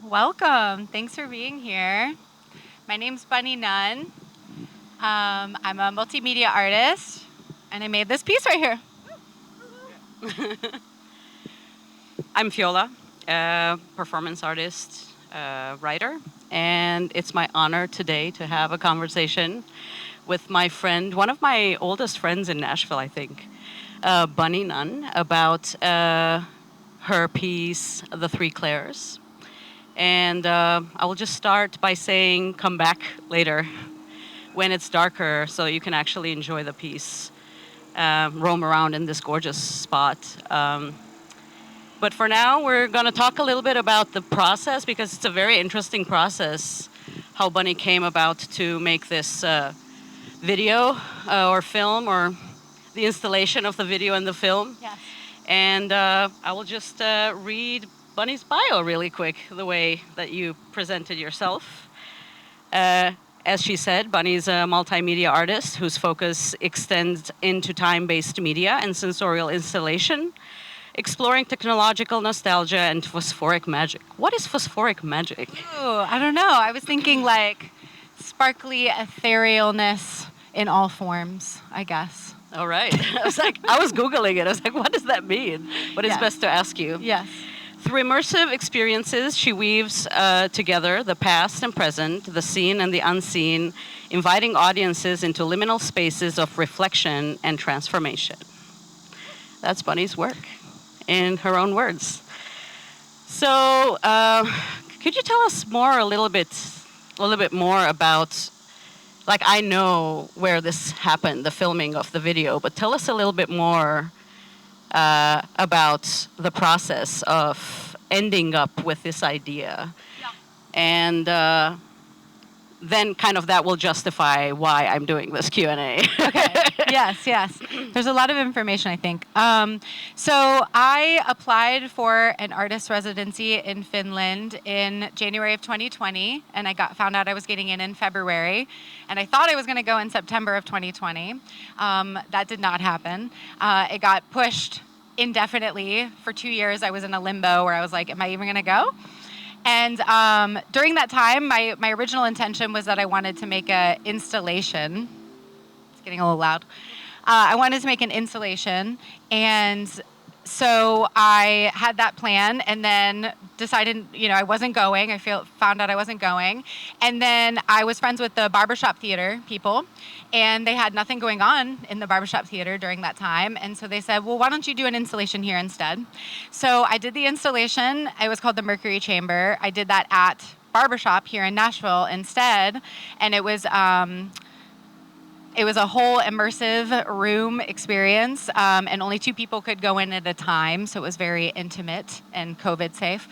Welcome. Thanks for being here. My name's Bunny Nunn. I'm a multimedia artist, and I made this piece right here. I'm Fjolla, a performance artist, writer, and it's my honor today to have a conversation with my friend, one of my oldest friends in Nashville, I think, Bunny Nunn, about her piece, The Three Clairs. And I will just start by saying, come back later when it's darker so you can actually enjoy the piece, roam around in this gorgeous spot. But for now, we're going to talk a little bit about the process because it's a very interesting process how Bunny came about to make this video or film or the installation of the video and the film. Yes. And I will just read Bunny's bio really quick, the way that you presented yourself. As she said, Bunny's a multimedia artist whose focus extends into time-based media and sensorial installation, exploring technological nostalgia and phosphoric magic. What is phosphoric magic? Ooh, I don't know. I was thinking like sparkly etherealness in all forms, I guess. All right. I was Googling it. I was like, what does that mean? But it's Yes. best to ask you. Yes. Through immersive experiences, she weaves together the past and present, the seen and the unseen, inviting audiences into liminal spaces of reflection and transformation. That's Bunny's work, in her own words. So, could you tell us a little bit more about? Like, I know where this happened, the filming of the video, but tell us a little bit more about the process of ending up with this idea. Yeah. And then kind of that will justify why I'm doing this Q&A. Okay. Yes. There's a lot of information, I think. So I applied for an artist residency in Finland in January of 2020, and found out I was getting in February, and I thought I was going to go in September of 2020. That did not happen. It got pushed indefinitely. For 2 years, I was in a limbo where I was like, am I even going to go? And during that time, my original intention was that I wanted to make an installation. It's getting a little loud. I wanted to make an installation, and so I had that plan, and then decided, I wasn't going. Found out I wasn't going, and then I was friends with the barbershop theater people, and they had nothing going on in the barbershop theater during that time, and so they said, well, why don't you do an installation here instead? So I did the installation. It was called the Mercury Chamber. I did that at barbershop here in Nashville instead, and it was a whole immersive room experience, and only 2 people could go in at a time, so it was very intimate and COVID safe.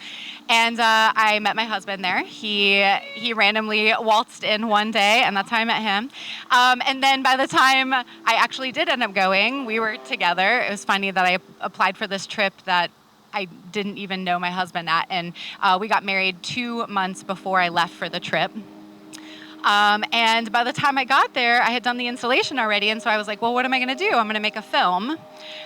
And I met my husband there. He randomly waltzed in one day, and that's how I met him. And then by the time I actually did end up going, we were together. It was funny that I applied for this trip that I didn't even know my husband at, and we got married 2 months before I left for the trip. And by the time I got there, I had done the installation already, and so I was like, well, what am I going to do? I'm going to make a film.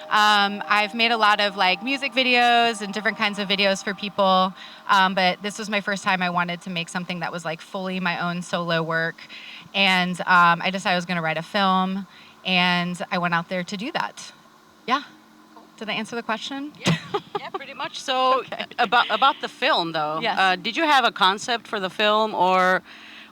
I've made a lot of like music videos and different kinds of videos for people, but this was my first time I wanted to make something that was like fully my own solo work, and I decided I was going to write a film, and I went out there to do that. Yeah. Did I answer the question? Yeah, pretty much. So Okay. about the film, though, Yes. did you have a concept for the film, or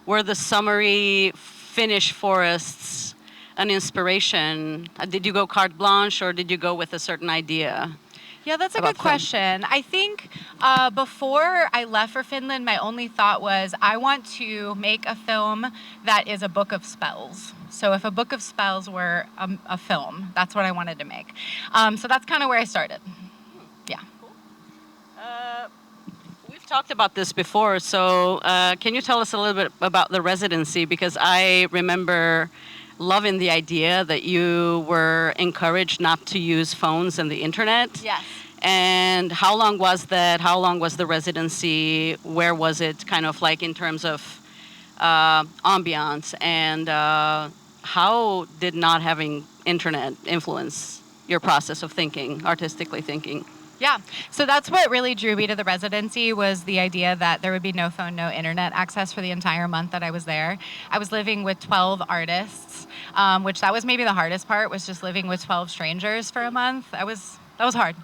were the summery Finnish forests an inspiration? Did you go carte blanche, or did you go with a certain idea? Yeah, that's a About good question. I think before I left for Finland, my only thought was I want to make a film that is a book of spells. So if a book of spells were a film, that's what I wanted to make. So that's kind of where I started. Yeah. We've talked about this before, so can you tell us a little bit about the residency? Because I remember loving the idea that you were encouraged not to use phones and the internet. Yes. And how long was that? How long was the residency? Where was it, kind of like in terms of ambiance? And how did not having internet influence your process of thinking, artistically thinking? Yeah. So that's what really drew me to the residency was the idea that there would be no phone, no internet access for the entire month that I was there. I was living with 12 artists, which that was maybe the hardest part was just living with 12 strangers for a month. That was hard.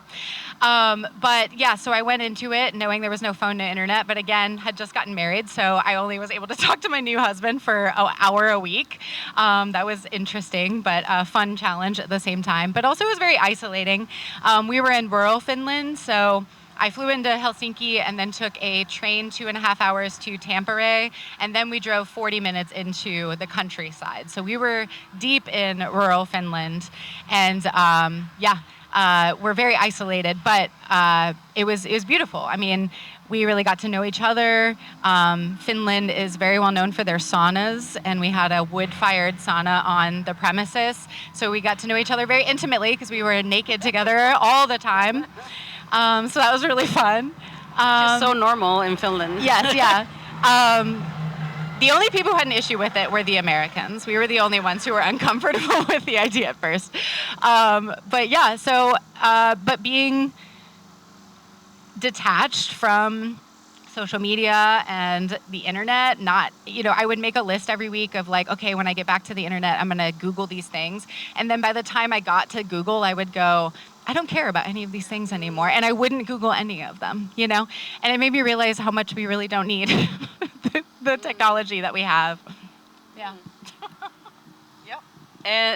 But yeah, so I went into it knowing there was no phone, no internet, but again, had just gotten married, so I only was able to talk to my new husband for an hour a week. That was interesting, but a fun challenge at the same time. But also it was very isolating. We were in rural Finland, so I flew into Helsinki and then took a train 2.5 hours to Tampere, and then we drove 40 minutes into the countryside. So we were deep in rural Finland, and we're very isolated, but it was beautiful. I mean, we really got to know each other. Finland is very well known for their saunas, and we had a wood-fired sauna on the premises. So we got to know each other very intimately because we were naked together all the time. So that was really fun. Just so normal in Finland. Yes, yeah. The only people who had an issue with it were the Americans. We were the only ones who were uncomfortable with the idea at first. But being detached from social media and the internet, I would make a list every week of like, okay, when I get back to the internet, I'm going to Google these things. And then by the time I got to Google, I would go, I don't care about any of these things anymore. And I wouldn't Google any of them, And it made me realize how much we really don't need the technology that we have. Yeah.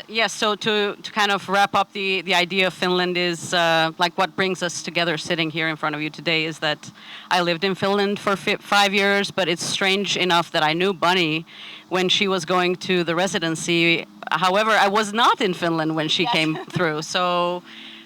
Yes, so to kind of wrap up the idea of Finland is like what brings us together sitting here in front of you today is that I lived in Finland for 5 years, but it's strange enough that I knew Bunny when she was going to the residency. However, I was not in Finland when she came through. So,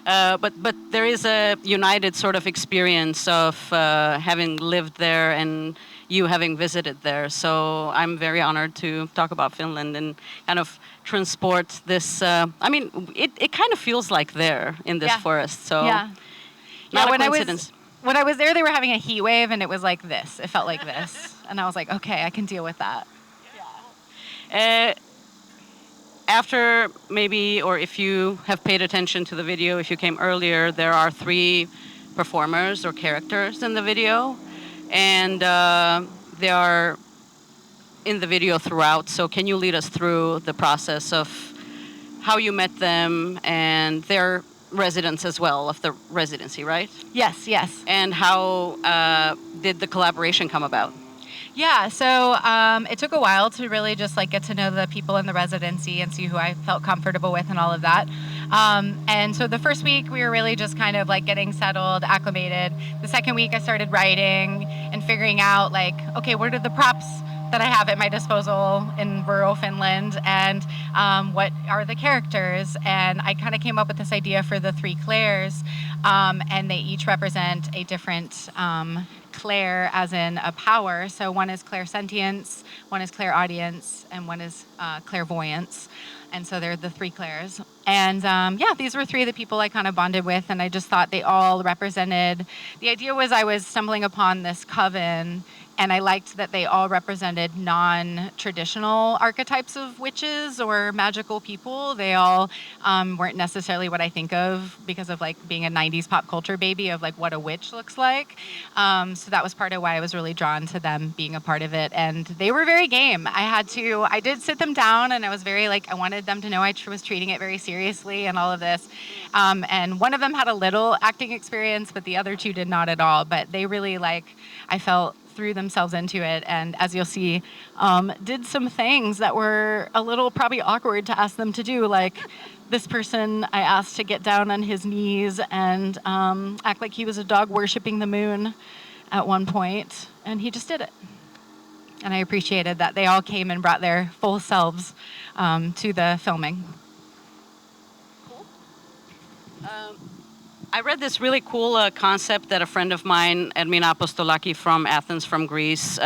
but there is a united sort of experience of having lived there and you having visited there. So I'm very honored to talk about Finland and kind of transport this. It kind of feels like there in this forest. So not a coincidence. When I was there, they were having a heat wave, and it was like this. It felt like this, and I was like, okay, I can deal with that. After maybe, or if you have paid attention to the video, if you came earlier, there are 3 performers or characters in the video, and they are in the video throughout. So can you lead us through the process of how you met them and their residents as well of the residency, right? Yes, yes. And how did the collaboration come about? Yeah, so it took a while to really just like get to know the people in the residency and see who I felt comfortable with and all of that. And so the first week we were really just kind of like getting settled, acclimated. The second week I started writing and figuring out like, okay, what are the props that I have at my disposal in rural Finland, and what are the characters? And I kind of came up with this idea for the 3 Claires, and they each represent a different Claire, as in a power. So one is clairsentience, one is clairaudience, and one is clairvoyance. And so they're the 3 Claires. And these were 3 of the people I kind of bonded with, and I just thought they all represented. The idea was I was stumbling upon this coven, and I liked that they all represented non-traditional archetypes of witches or magical people. They all weren't necessarily what I think of because of like being a 90s pop culture baby of like what a witch looks like. So that was part of why I was really drawn to them being a part of it. And they were very game. I did sit them down, and I was very like, I wanted them to know I was treating it very seriously and all of this. And one of them had a little acting experience, but the other 2 did not at all. But they really I felt threw themselves into it, and as you'll see, did some things that were a little probably awkward to ask them to do. Like this person I asked to get down on his knees and act like he was a dog worshiping the moon at one point, and he just did it. And I appreciated that they all came and brought their full selves to the filming. Cool. I read this really cool concept that a friend of mine, Edmina Apostolaki from Athens, from Greece,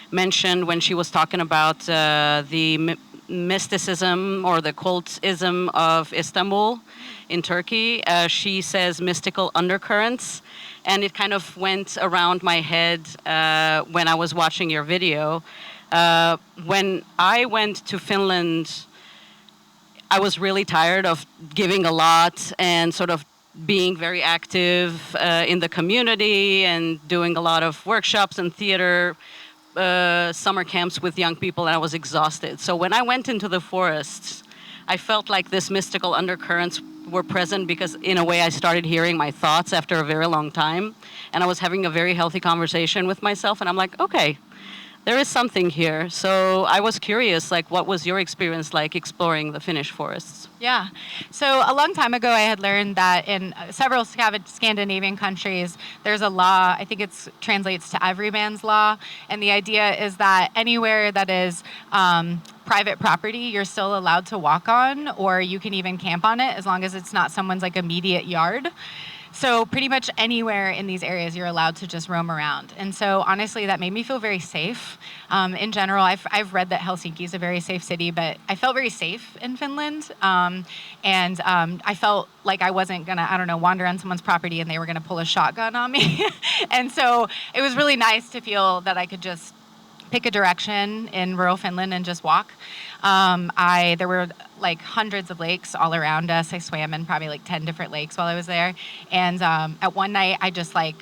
mentioned when she was talking about the mysticism or the cultism of Istanbul in Turkey. She says mystical undercurrents, and it kind of went around my head when I was watching your video. When I went to Finland, I was really tired of giving a lot and sort of being very active in the community and doing a lot of workshops and theater summer camps with young people, and I was exhausted. So when I went into the forests, I felt like this mystical undercurrents were present because in a way I started hearing my thoughts after a very long time, and I was having a very healthy conversation with myself, and I'm like, okay, there is something here. So I was curious, like, what was your experience like exploring the Finnish forests? Yeah. So a long time ago, I had learned that in several Scandinavian countries, there's a law. I think it translates to every man's law. And the idea is that anywhere that is private property, you're still allowed to walk on, or you can even camp on it as long as it's not someone's like immediate yard. So pretty much anywhere in these areas, you're allowed to just roam around. And so honestly, that made me feel very safe. In general, I've read that Helsinki is a very safe city, but I felt very safe in Finland. I felt like I wasn't going to, I don't know, wander on someone's property and they were going to pull a shotgun on me. And so it was really nice to feel that I could just pick a direction in rural Finland and just walk. There were like hundreds of lakes all around us. I swam in probably like 10 different lakes while I was there. And at one night, I just like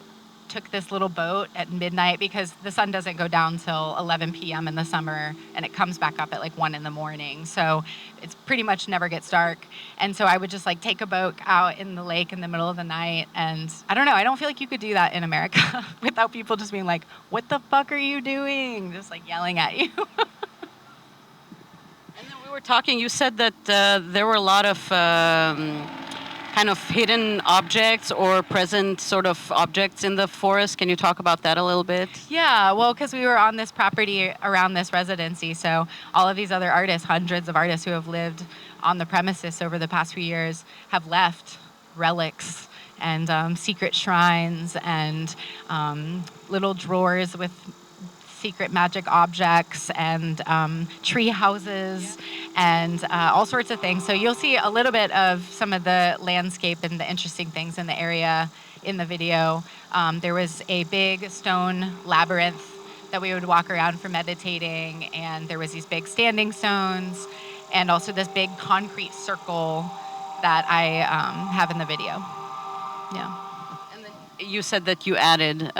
took this little boat at midnight because the sun doesn't go down till 11 p.m. in the summer, and it comes back up at like 1 in the morning. So it's pretty much never gets dark. And so I would just like take a boat out in the lake in the middle of the night. And I don't know, I don't feel like you could do that in America without people just being like, what the fuck are you doing? Just like yelling at you. And then we were talking, you said that there were a lot of kind of hidden objects or present sort of objects in the forest. Can you talk about that a little bit? Yeah, well, because we were on this property around this residency, so all of these other artists, hundreds of artists who have lived on the premises over the past few years, have left relics and secret shrines and little drawers with secret magic objects and tree houses and all sorts of things. So you'll see a little bit of some of the landscape and the interesting things in the area in the video. There was a big stone labyrinth that we would walk around for meditating, and there was these big standing stones and also this big concrete circle that I have in the video. Yeah. And then you said that you added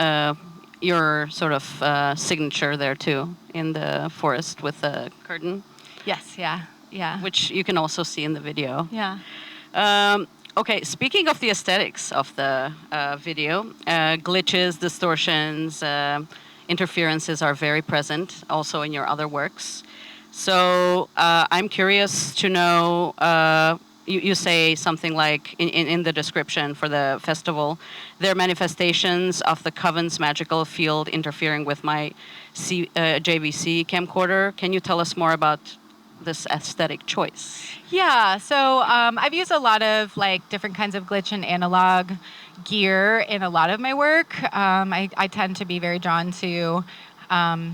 your sort of signature there too in the forest with the curtain. Yes, yeah, yeah. Which you can also see in the video. Yeah. Okay, speaking of the aesthetics of the video, glitches, distortions, interferences are very present also in your other works. So I'm curious to know, you say something like in the description for the festival, there are manifestations of the Coven's magical field interfering with my JVC camcorder. Can you tell us more about this aesthetic choice? Yeah, so I've used a lot of like different kinds of glitch and analog gear in a lot of my work. I tend to be very drawn to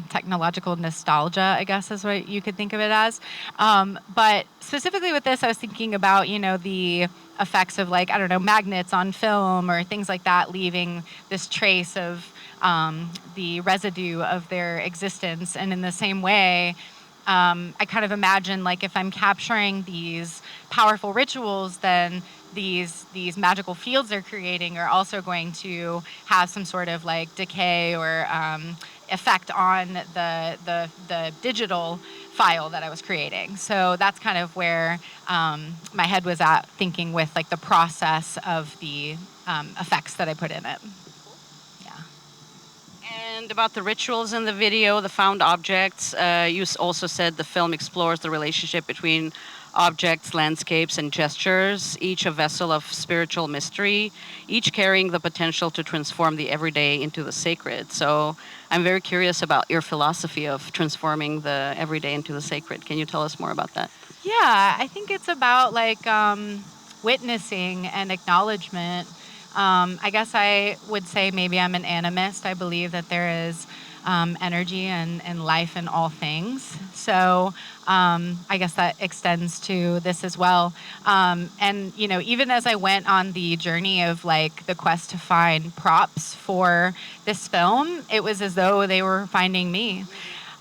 technological nostalgia, I guess is what you could think of it as. But specifically with this, I was thinking about, the effects of like, I don't know, magnets on film or things like that, leaving this trace of the residue of their existence. And in the same way, I kind of imagine like if I'm capturing these powerful rituals, then these magical fields they're creating are also going to have some sort of like decay or effect on the digital file that I was creating. So that's kind of where my head was at, thinking with like the process of the effects that I put in it. And about the rituals in the video, the found objects, you also said the film explores the relationship between objects, landscapes, and gestures, each a vessel of spiritual mystery, each carrying the potential to transform the everyday into the sacred. So I'm very curious about your philosophy of transforming the everyday into the sacred. Can you tell us more about that? Yeah, I think it's about like witnessing and acknowledgement. I guess I would say maybe I'm an animist. I believe that there is energy and life in all things. So I guess that extends to this as well. And, even as I went on the journey of like the quest to find props for this film, it was as though they were finding me.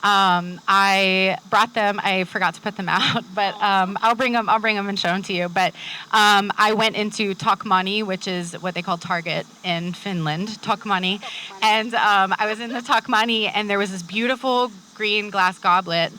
I brought them. I forgot to put them out, but I'll bring them. I'll bring them and show them to you. But I went into Tokmanni, which is what they call Target in Finland, Tokmanni, and I was in the Tokmanni, and there was this beautiful green glass goblet.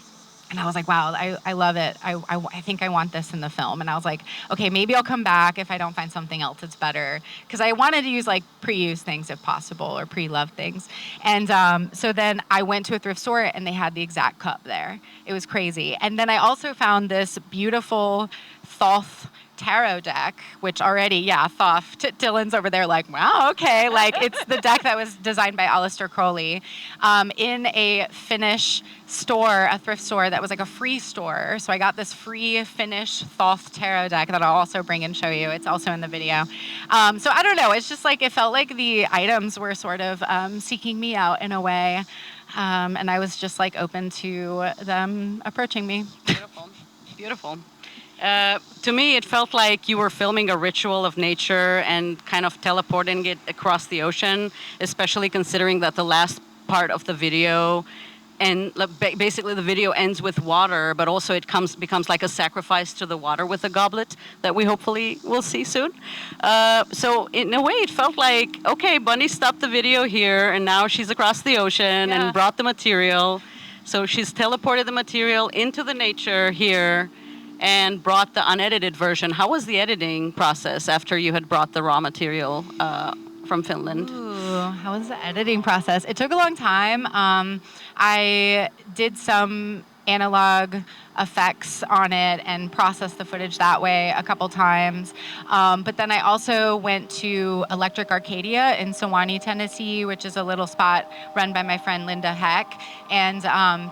And I was like, wow, I love it. I think I want this in the film. And I was like, okay, maybe I'll come back if I don't find something else that's better. Because I wanted to use like pre-used things if possible or pre-loved things. And so then I went to a thrift store and they had the exact cup there. It was crazy. And then I also found this beautiful Thoth tarot deck, which already, Thoth. Dylan's over there like, wow, okay. Like, it's the deck that was designed by Aleister Crowley in a Finnish store, a thrift store that was like a free store. So I got this free Finnish Thoth tarot deck that I'll also bring and show you. It's also in the video. So I don't know. It's just like, it felt like the items were sort of seeking me out in a way. And I was just like open to them approaching me. Beautiful. Beautiful. To me, it felt like you were filming a ritual of nature and kind of teleporting it across the ocean, especially considering that the last part of the video and basically the video ends with water, but also it becomes like a sacrifice to the water with a goblet that we hopefully will see soon. So in a way, it felt like, okay, Bunny stopped the video here, and now she's across the ocean and brought the material. So she's teleported the material into the nature here and brought the unedited version. How was the editing process after you had brought the raw material from Finland? Ooh, how was the editing process? It took a long time. I did some analog effects on it and processed the footage that way a couple times. But then I also went to Electric Arcadia in Sewanee, Tennessee, which is a little spot run by my friend Linda Heck, and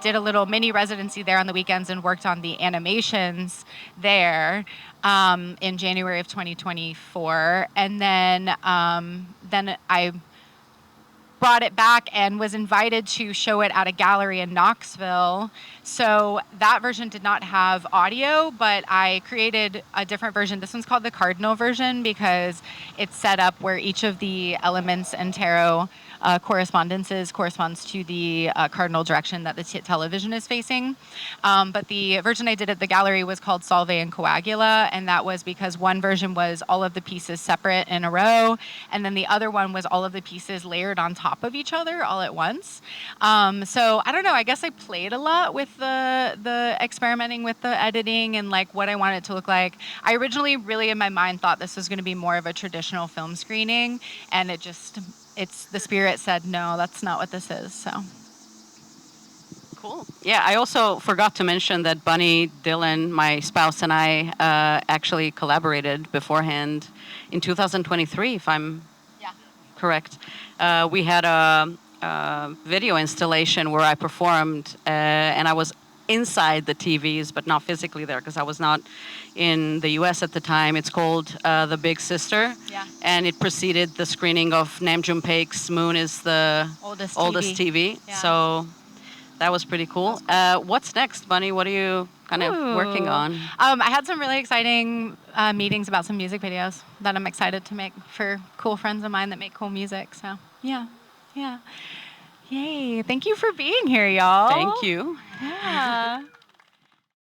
did a little mini residency there on the weekends and worked on the animations there in January of 2024. And then I brought it back and was invited to show it at a gallery in Knoxville. So that version did not have audio, but I created a different version. This one's called the Cardinal version because it's set up where each of the elements and tarot correspondences corresponds to the cardinal direction that the television is facing. But the version I did at the gallery was called Solve and Coagula, and that was because one version was all of the pieces separate in a row, and then the other one was all of the pieces layered on top of each other all at once. So I don't know, I guess I played a lot with the experimenting with the editing and like what I wanted it to look like. I originally really in my mind thought this was going to be more of a traditional film screening, and the spirit said, no, that's not what this is, so. Cool. Yeah, I also forgot to mention that Bunny, Dylan, my spouse, and I actually collaborated beforehand in 2023, if I'm correct. We had a video installation where I performed, and I was inside the TVs, but not physically there because I was not in the US at the time. It's called The Big Sister, and it preceded the screening of Nam June-paik's Moon is the oldest TV. Yeah. So that was pretty cool. What's next, Bunny? What are you kind of working on? I had some really exciting meetings about some music videos that I'm excited to make for cool friends of mine that make cool music. So yeah. Yay. Thank you for being here, y'all. Thank you. Yeah.